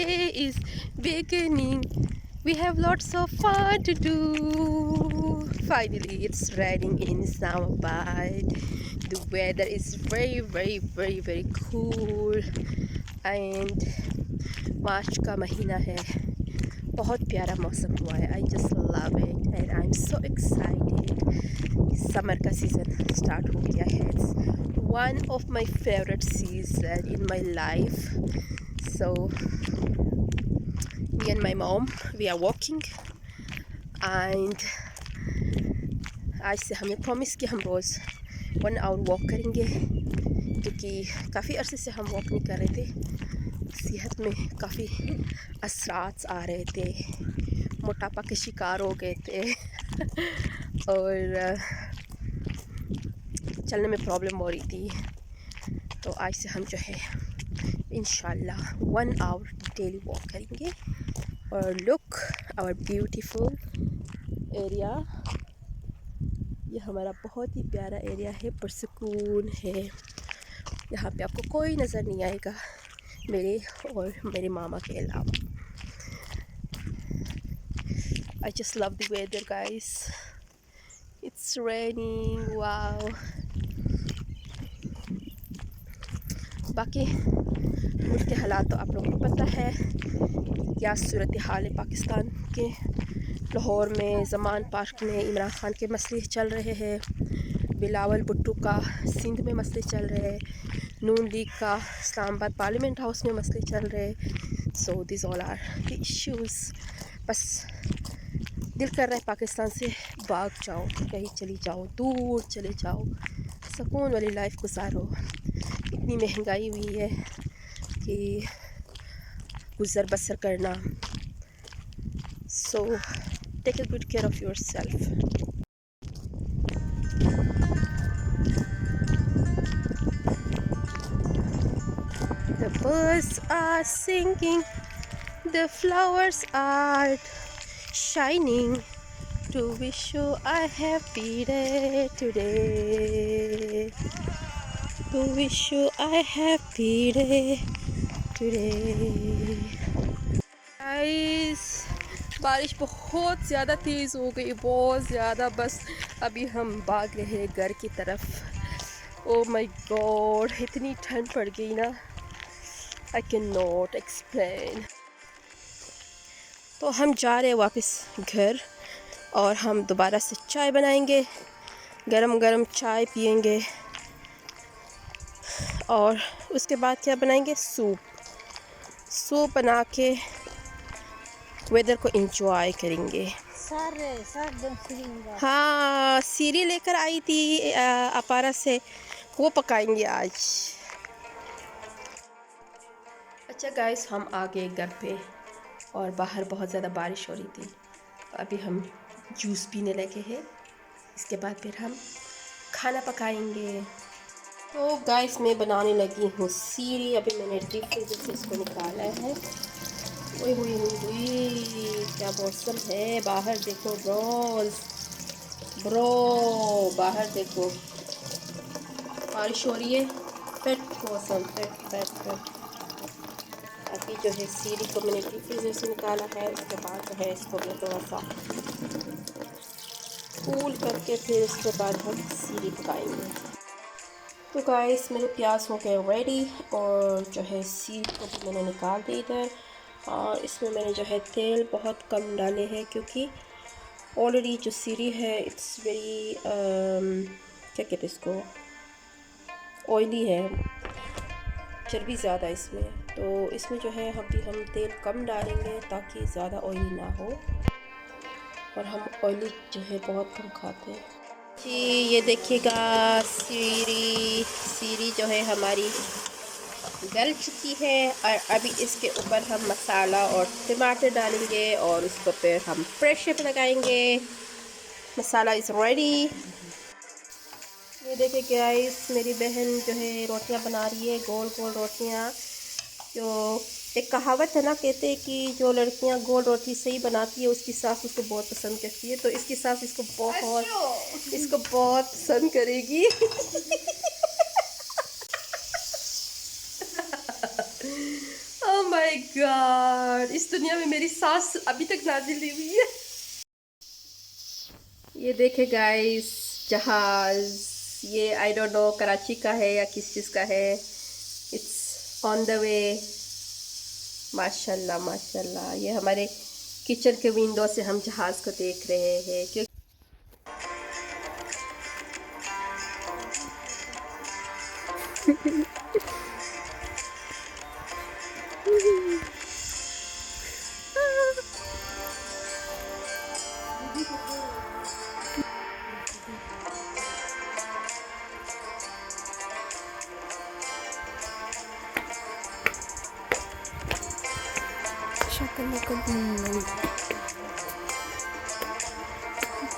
day is beginning. We have lots of fun to do. Finally, it's raining in Islamabad. The weather is very cool and मार्च का महीना है. बहुत प्यारा मौसम हुआ है. I just love it and I'm so excited. Summer का season start हो गया है. It's one of my favorite season in my life. So me and my mom, we are walking and आज से हमने प्रॉमिस किया हम रोज़ 1 आवर वॉक करेंगे, क्योंकि काफ़ी अरसे से हम वॉक नहीं कर रहे थे. सेहत में काफ़ी असरात आ रहे थे, मोटापा के शिकार हो गए थे और चलने में प्रॉब्लम हो रही थी. तो आज से हम जो है इंशाल्लाह 1 आवर डेली वॉक करेंगे. और लुक आवर ब्यूटीफुल एरिया. ये हमारा बहुत ही प्यारा एरिया है, पुरसुकून है. यहाँ पे आपको कोई नज़र नहीं आएगा मेरे और मेरे मामा के अलावा. I just love the weather guys. It's raining. Wow. बाकी मुल्क के हालात तो आप लोगों को पता है क्या सूरत हाल है पाकिस्तान के. लाहौर में ज़मान पार्क में इमरान ख़ान के मसले चल रहे हैं, बिलावल भुट्टो का सिंध में मसले चल रहे हैं, नून लीग का इस्लामाबाद पार्लियामेंट हाउस में मसले चल रहे हैं. So this all are the issues. बस दिल कर रहा है पाकिस्तान से भाग जाओ, कहीं चली जाओ, दूर चले जाओ, सुकून वाली लाइफ गुजारो. इतनी महंगाई हुई है कि गुज़र बसर करना. So take a good care of yourself. The birds are singing, the flowers are shining to wish you a happy day today. To wish you a happy day today. Guys, बारिश बहुत ज़्यादा तेज़ हो गई, बहुत ज़्यादा. बस अभी हम भाग रहे हैं घर की तरफ. ओ माय गॉड, इतनी ठंड पड़ गई ना, I cannot explain. तो हम जा रहे हैं वापस घर और हम दोबारा से चाय बनाएंगे, गरम गरम चाय पियेंगे और उसके बाद क्या बनाएंगे, सूप बना के वेदर को एंजॉय करेंगे. हाँ, सीरी लेकर आई थी अपारा से, वो पकाएंगे आज. अच्छा गाइस, हम आ गए घर पे और बाहर बहुत ज़्यादा बारिश हो रही थी. अभी हम जूस पीने लगे हैं, इसके बाद फिर हम खाना पकाएंगे. तो गाइस मैं बनाने लगी हूँ सीरी. अभी मैंने डीप फ्रीजर से इसको निकाला है. ओए हुई क्या मौसम है, बाहर देखो ब्रो, बाहर देखो बारिश हो रही है. पेट मौसम, पेट. अभी जो है सीरी को मैंने डीप फ्रीजर से निकाला है. उसके बाद जो है इसको मैं थोड़ा सा कूल करके फिर उसके बाद हम सीरी पकाएंगे. तो गाइस मेरे प्याज हो गए रेडी और जो है सीरी को भी मैंने निकाल दी इधर. और इसमें मैंने जो है तेल बहुत कम डाले हैं, क्योंकि ऑलरेडी जो सीरी है इट्स वेरी क्या कहते हैं इसको, ऑयली है, चर्बी ज़्यादा इसमें. तो इसमें जो है हम तेल कम डालेंगे ताकि ज़्यादा ऑयली ना हो. और हम ऑयली जो है बहुत कम खाते हैं जी. ये देखिएगा सीरी जो है हमारी गल चुकी है. और अभी इसके ऊपर हम मसाला और टमाटर डालेंगे और उसको फिर हम प्रेशर लगाएंगे. मसाला इज़ रेडी. ये देखिए गाइस, मेरी बहन जो है रोटियां बना रही है, गोल गोल रोटियां. जो एक कहावत है ना, कहते हैं कि जो लड़कियां गोल रोटी सही बनाती है उसकी सास उसको बहुत पसंद करती है. तो इसकी सास इसको बहुत पसंद करेगी. Oh माय गॉड, इस दुनिया में मेरी सांस अभी तक नाजिल नहीं हुई है। ये देखे गाइस, जहाज, ये आई डोंट नो कराची का है या किस चीज़ का है। It's on the way. माशाल्लाह माशाल्लाह। ये हमारे किचन के विंडो से हम जहाज को देख रहे हैं क्योंकि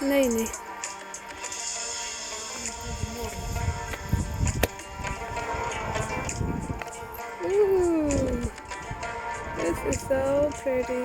नहीं नहीं this is so pretty.